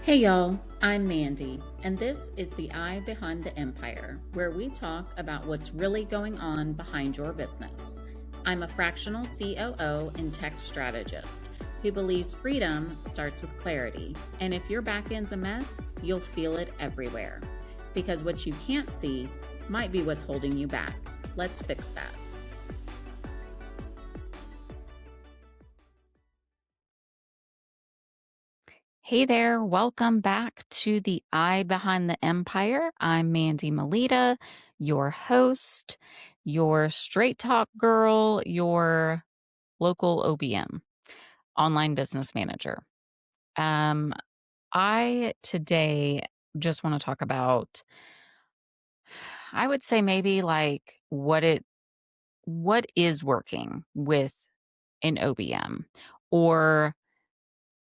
Hey y'all, I'm Mandy, and this is the Eye Behind the Empire, where we talk about what's really going on behind your business. I'm a fractional COO and tech strategist who believes freedom starts with clarity, and if your back end's a mess, you'll feel it everywhere. Because what you can't see might be what's holding you back. Let's fix that. Hey there, welcome back to the Eye Behind the Empire. I'm Mandy Melita, your host, your straight talk girl, your local OBM, online business manager. I today just want to talk about, I would say maybe like what is working with an OBM or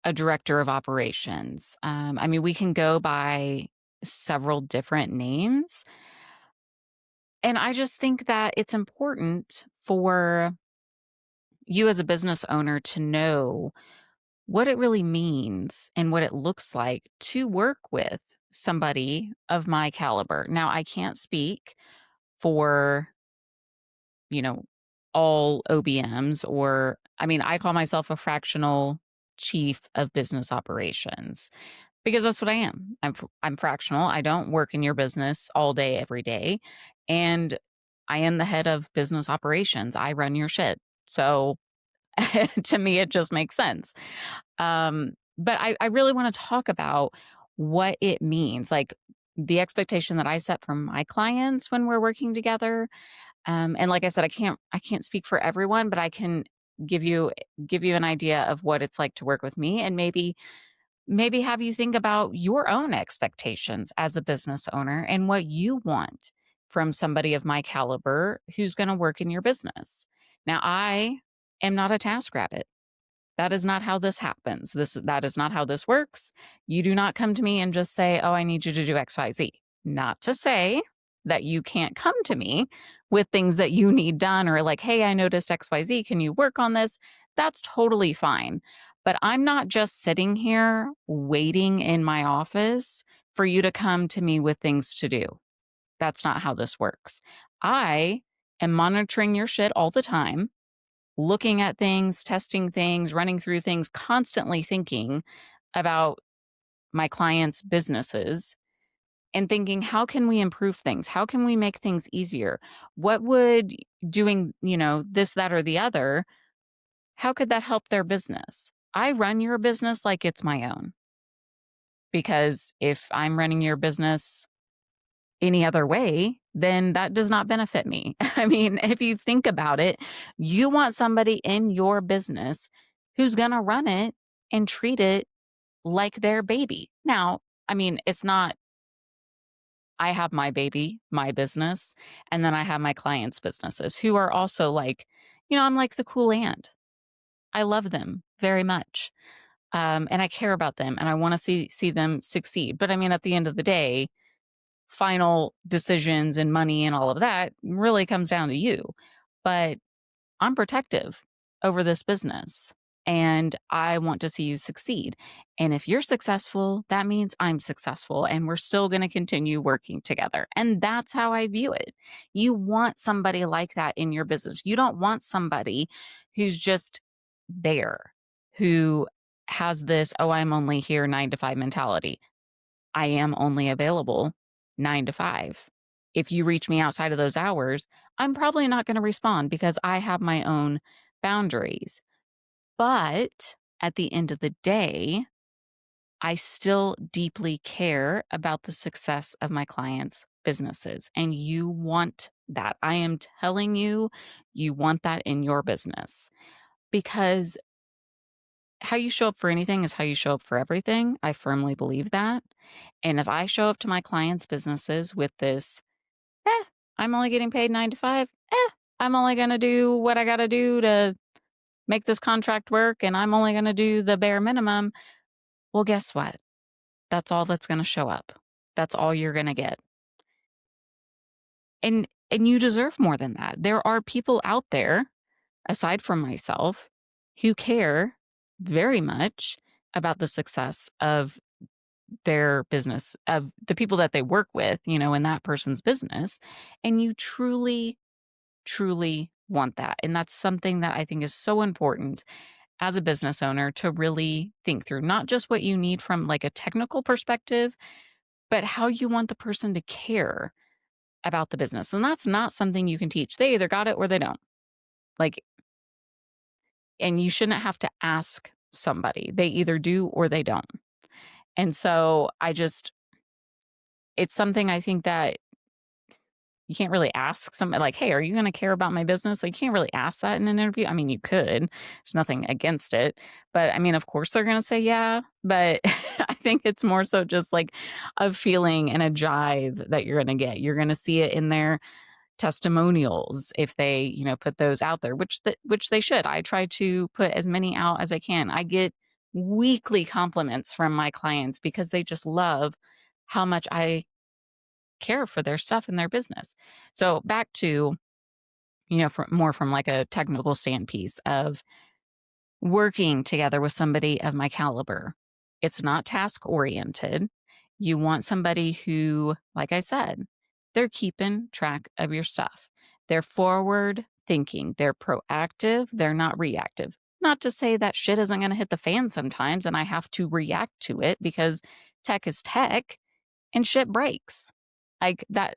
a director of operations. I mean, we can go by several different names. And I just think that it's important for you as a business owner to know what it really means and what it looks like to work with somebody of my caliber. Now, I can't speak for, you know, all OBMs or, I mean, I call myself a fractional chief of business operations. Because that's what I am. I'm fractional. I don't work in your business all day, every day. And I am the head of business operations. I run your shit. So to me, it just makes sense. But I really want to talk about what it means, like the expectation that I set for my clients when we're working together. And like I said, I can't speak for everyone, but I can give you an idea of what it's like to work with me, and maybe have you think about your own expectations as a business owner and what you want from somebody of my caliber who's going to work in your business. Now, I am not a TaskRabbit. That is not how this happens. That is not how this works. You do not come to me and just say, "Oh, I need you to do XYZ." Not to say that you can't come to me with things that you need done, or like, "Hey, I noticed XYZ. Can you work on this?" That's totally fine. But I'm not just sitting here waiting in my office for you to come to me with things to do. That's not how this works. I am monitoring your shit all the time, looking at things, testing things, running through things, constantly thinking about my clients' businesses and thinking, how can we improve things? How can we make things easier? What would doing, this, that, or the other, how could that help their business? I run your business like it's my own, because if I'm running your business any other way, then that does not benefit me. I mean, if you think about it, you want somebody in your business who's going to run it and treat it like their baby. Now, I mean, it's not, I have my baby, my business, and then I have my clients' businesses who are also like, I'm like the cool aunt. I love them very much. And I care about them and I want to see them succeed. But I mean, at the end of the day, final decisions and money and all of that really comes down to you. But I'm protective over this business and I want to see you succeed. And if you're successful, that means I'm successful and we're still going to continue working together. And that's how I view it. You want somebody like that in your business. You don't want somebody who's just there, who has this, "Oh, I'm only here 9 to 5 mentality." I am only available 9 to 5. If you reach me outside of those hours, I'm probably not going to respond because I have my own boundaries. But at the end of the day, I still deeply care about the success of my clients' businesses. And you want that. I am telling you, you want that in your business, because how you show up for anything is how you show up for everything. I firmly believe that. And if I show up to my clients' businesses with this, eh, I'm only getting paid 9 to 5, I'm only going to do what I got to do to make this contract work, and I'm only going to do the bare minimum, well, guess what? That's all that's going to show up. That's all you're going to get. And you deserve more than that. There are people out there, aside from myself, who care very much about the success of their business, of the people that they work with, in that person's business. And you truly, truly want that. And that's something that I think is so important as a business owner to really think through, not just what you need from like a technical perspective, but how you want the person to care about the business. And that's not something you can teach. They either got it or they don't. Like, and you shouldn't have to ask somebody. They either do or they don't. And so it's something I think that you can't really ask somebody like, hey, are you going to care about my business? Like, you can't really ask that in an interview. I mean, you could, there's nothing against it. But I mean, of course, they're going to say yeah. But I think it's more so just like a feeling and a jive that you're going to get. You're going to see it in their testimonials if they, put those out there, which they should. I try to put as many out as I can. I get weekly compliments from my clients because they just love how much I care for their stuff and their business. So back to, more from like a technical stand piece of working together with somebody of my caliber. It's not task oriented. You want somebody who, like I said, they're keeping track of your stuff. They're forward thinking. They're proactive. They're not reactive. Not to say that shit isn't going to hit the fan sometimes and I have to react to it because tech is tech and shit breaks. Like that,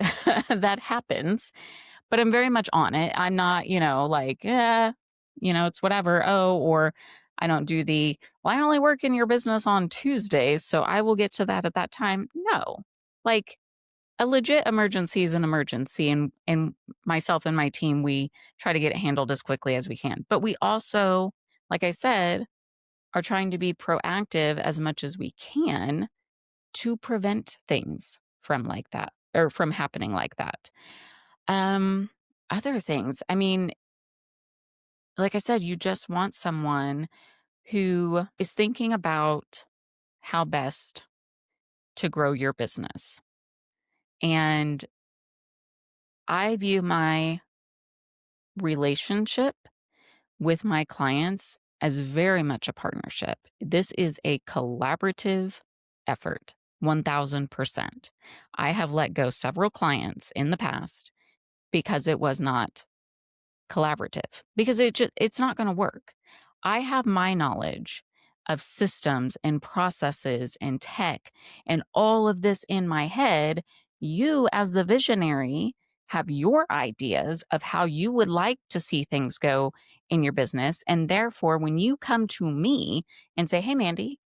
that happens, but I'm very much on it. I'm not, like, it's whatever. Oh, or I don't do well, I only work in your business on Tuesdays, so I will get to that at that time. No, like a legit emergency is an emergency. And myself and my team, we try to get it handled as quickly as we can. But we also, like I said, are trying to be proactive as much as we can to prevent things from like that or from happening like that. Um, Other things, I mean, like I said, you just want someone who is thinking about how best to grow your business. And I view my relationship with my clients as very much a partnership. This is a collaborative effort, 1000%. I have let go several clients in the past because it was not collaborative, because it's not going to work. I have my knowledge of systems and processes and tech and all of this in my head. You, as the visionary, have your ideas of how you would like to see things go in your business. And therefore, when you come to me and say, hey, Mandy,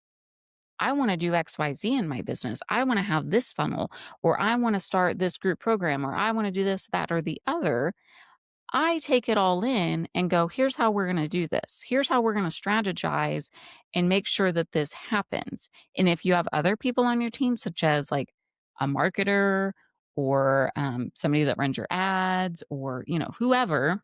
I want to do XYZ in my business. I want to have this funnel, or I want to start this group program, or I want to do this, that, or the other. I take it all in and go, here's how we're going to do this. Here's how we're going to strategize and make sure that this happens. And if you have other people on your team, such as like a marketer or somebody that runs your ads or, whoever,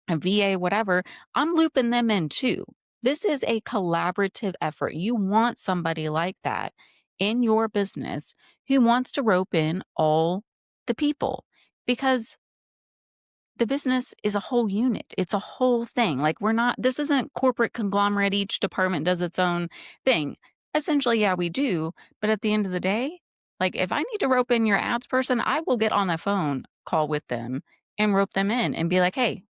a VA, whatever, I'm looping them in too. This is a collaborative effort. You want somebody like that in your business who wants to rope in all the people, because the business is a whole unit. It's a whole thing. Like, this isn't corporate conglomerate. Each department does its own thing. Essentially, yeah, we do. But at the end of the day, like if I need to rope in your ads person, I will get on a phone call with them and rope them in and be like, hey,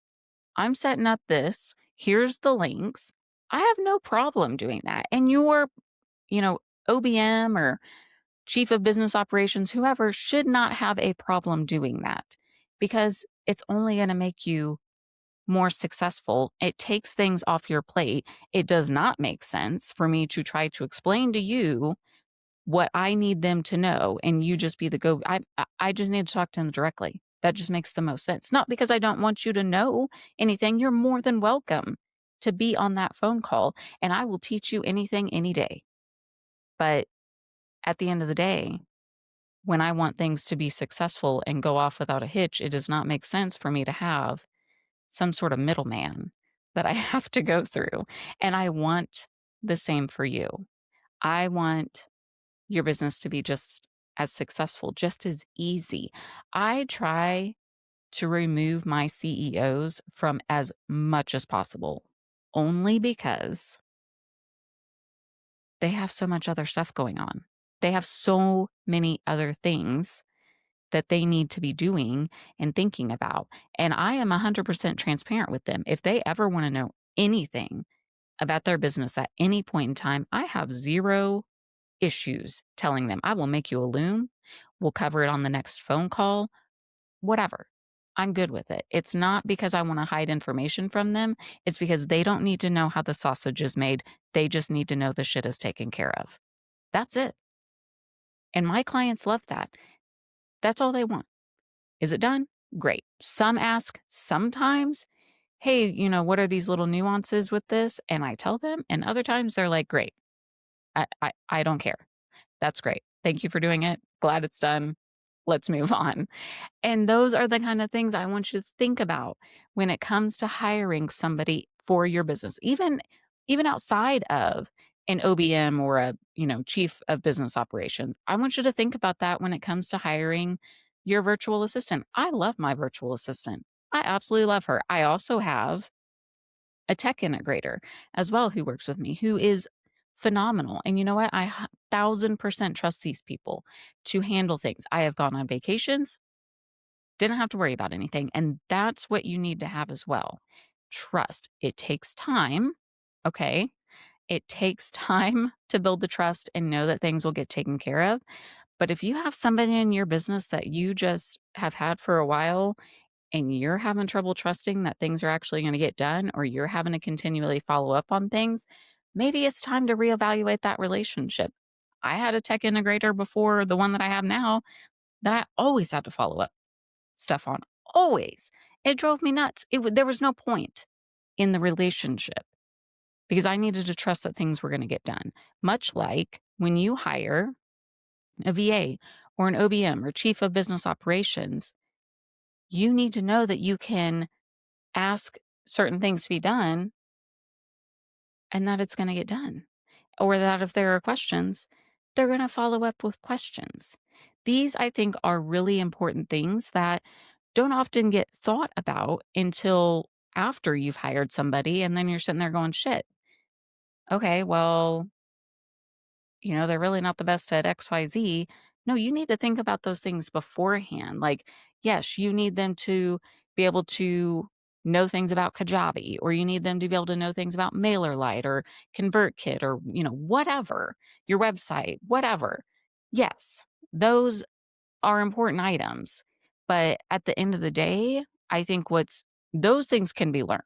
I'm setting up this. Here's the links. I have no problem doing that. And your, OBM or chief of business operations, whoever, should not have a problem doing that, because it's only going to make you more successful. It takes things off your plate. It does not make sense for me to try to explain to you what I need them to know and you just be the go. I just need to talk to them directly. That just makes the most sense. Not because I don't want you to know anything. You're more than welcome to be on that phone call, and I will teach you anything any day. But at the end of the day, when I want things to be successful and go off without a hitch, it does not make sense for me to have some sort of middleman that I have to go through. And I want the same for you. I want your business to be just as successful, just as easy. I try to remove my CEOs from as much as possible, only because they have so much other stuff going on. They have so many other things that they need to be doing and thinking about. And I am 100% transparent with them. If they ever want to know anything about their business at any point in time, I have zero issues telling them. I will make you a loom. We'll cover it on the next phone call, whatever. I'm good with it. It's not because I want to hide information from them. It's because they don't need to know how the sausage is made. They just need to know the shit is taken care of. That's it. And my clients love that. That's all they want. Is it done? Great. Some ask sometimes, hey, what are these little nuances with this? And I tell them. And other times they're like, great. I don't care. That's great. Thank you for doing it. Glad it's done. Let's move on. And those are the kind of things I want you to think about when it comes to hiring somebody for your business, even outside of an OBM or a, chief of business operations. I want you to think about that when it comes to hiring your virtual assistant. I love my virtual assistant. I absolutely love her. I also have a tech integrator as well who works with me, who is phenomenal. And you know what? I 1000% trust these people to handle things. I have gone on vacations, didn't have to worry about anything. And that's what you need to have as well. Trust. It takes time. Okay. It takes time to build the trust and know that things will get taken care of. But if you have somebody in your business that you just have had for a while and you're having trouble trusting that things are actually going to get done, or you're having to continually follow up on things, maybe it's time to reevaluate that relationship. I had a tech integrator before the one that I have now that I always had to follow up stuff on. Always. It drove me nuts. There was no point in the relationship because I needed to trust that things were going to get done. Much like when you hire a VA or an OBM or chief of business operations, you need to know that you can ask certain things to be done and that it's going to get done. Or that if there are questions, they're going to follow up with questions. These, I think, are really important things that don't often get thought about until after you've hired somebody and then you're sitting there going, shit, okay, well, they're really not the best at XYZ. No, you need to think about those things beforehand. Like, yes, you need them to be able to know things about Kajabi, or you need them to be able to know things about MailerLite or ConvertKit or, whatever, your website, whatever. Yes, those are important items. But at the end of the day, I think those things can be learned.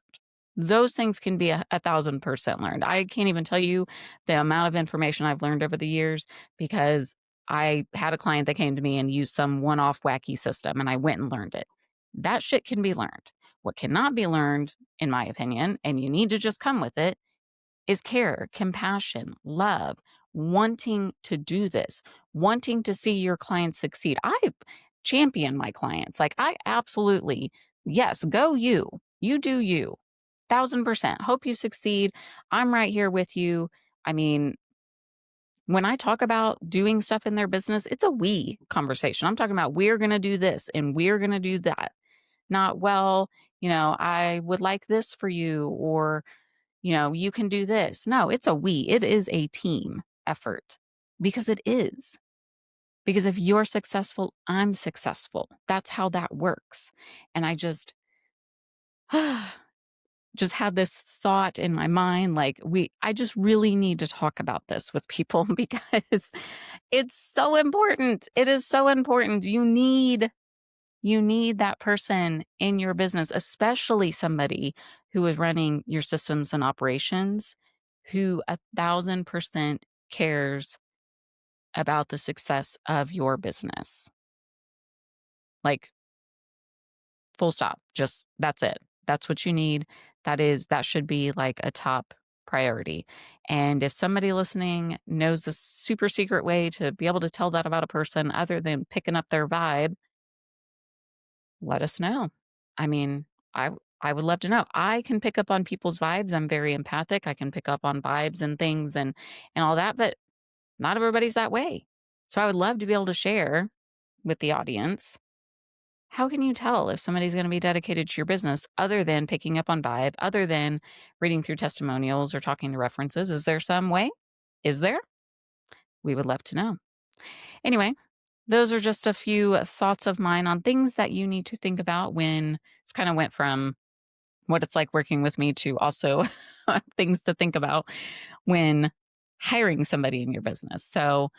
Those things can be 1,000% learned. I can't even tell you the amount of information I've learned over the years because I had a client that came to me and used some one-off wacky system and I went and learned it. That shit can be learned. What cannot be learned, in my opinion, and you need to just come with it, is care, compassion, love, wanting to do this, wanting to see your clients succeed. I champion my clients. Like, I absolutely, yes, go you. You do you. 1,000%. Hope you succeed. I'm right here with you. I mean, when I talk about doing stuff in their business, it's a we conversation. I'm talking about we're going to do this and we're going to do that. Not, well, I would like this for you, or you can do this. No, it's a we. It is a team effort because it is. Because if you're successful, I'm successful. That's how that works. And I just had this thought in my mind, like I just really need to talk about this with people because it's so important. It is so important. You need that person in your business, especially somebody who is running your systems and operations, who 1,000% cares about the success of your business. Like, full stop. Just that's it. That's what you need. That should be like a top priority. And if somebody listening knows a super secret way to be able to tell that about a person other than picking up their vibe, let us know. I mean, I would love to know. I can pick up on people's vibes. I'm very empathic. I can pick up on vibes and things and all that, but not everybody's that way. So I would love to be able to share with the audience. How can you tell if somebody's going to be dedicated to your business other than picking up on vibe, other than reading through testimonials or talking to references? Is there some way? Is there? We would love to know. Anyway, those are just a few thoughts of mine on things that you need to think about when it's kind of went from what it's like working with me to also things to think about when hiring somebody in your business. So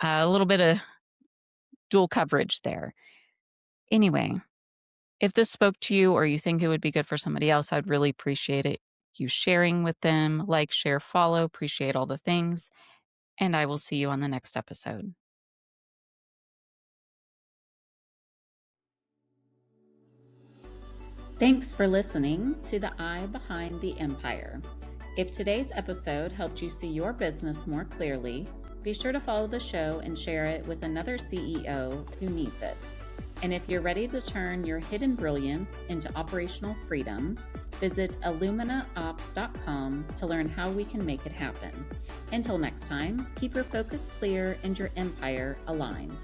a little bit of dual coverage there. Anyway, if this spoke to you or you think it would be good for somebody else, I'd really appreciate it. You sharing with them, like, share, follow, appreciate all the things. And I will see you on the next episode. Thanks for listening to The Eye Behind the Empire. If today's episode helped you see your business more clearly, be sure to follow the show and share it with another CEO who needs it. And if you're ready to turn your hidden brilliance into operational freedom, visit illuminaops.com to learn how we can make it happen. Until next time, keep your focus clear and your empire aligned.